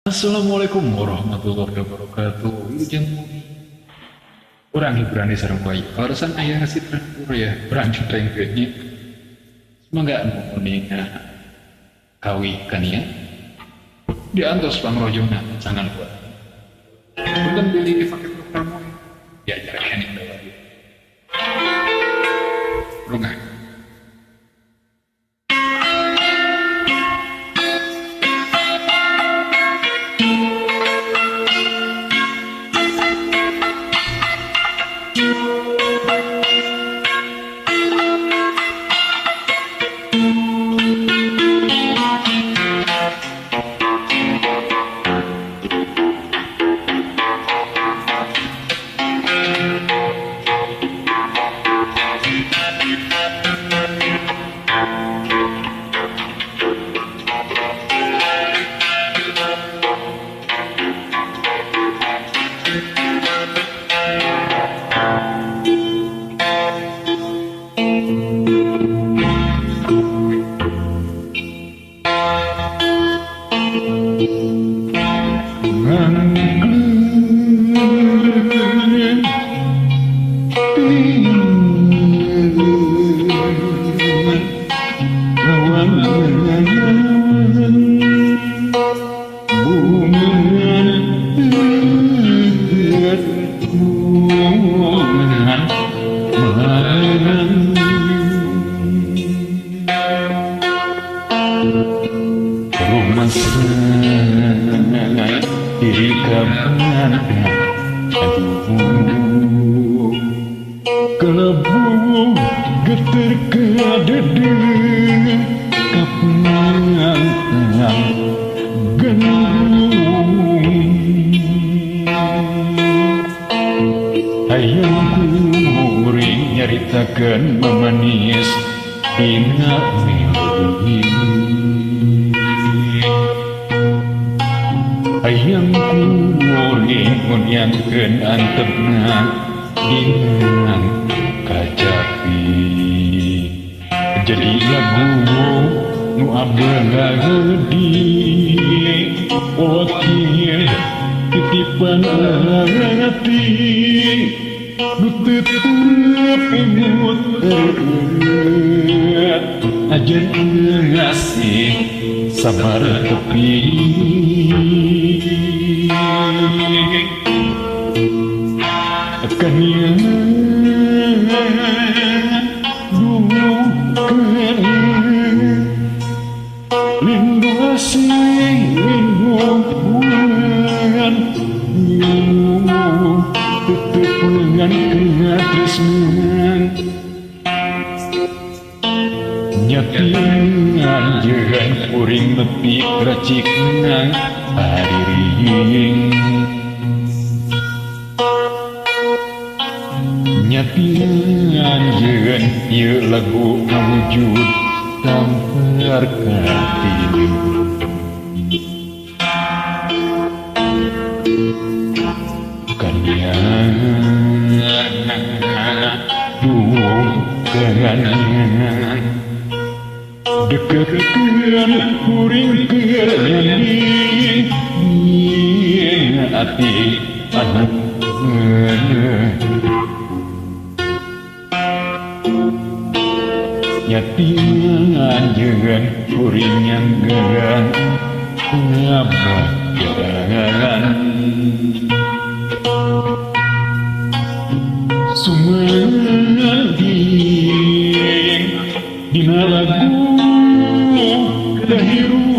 Assalamualaikum warahmatullahi wabarakatuh. Wilujeng orang Ibrani sareng bayi. Barusan ayah ngasih terakur ya, berlanjut rengkenya. Semoga mumpuninya kawi kan ya. Diantos pangrojona jangan buat. Bukan beli pakai program ya jaraknya nih lagi. Rungan. Diri kapan aduh kelebu geter kadede kapan gendung hayangku muring nyaritakan memanis dina melodi hayang kuring ngunyangkeun antepna dinang kajapi jadi lagu nu abadi wakil titipan hati nu tetep imut ajan ngasih sabar tepi kanya duker lindu asing lindu bulan tetep dengan ketresnan nyatingan jeran uring nepi racik nang hadiring nyatingan jeran ieu lagu ngawujud tampar kartini kanian dukeran dekekeun kuring keur nyanyi ati anak nyatingan jeung kuring nyanggeran ngabagaran sumadi dina lagu dahiru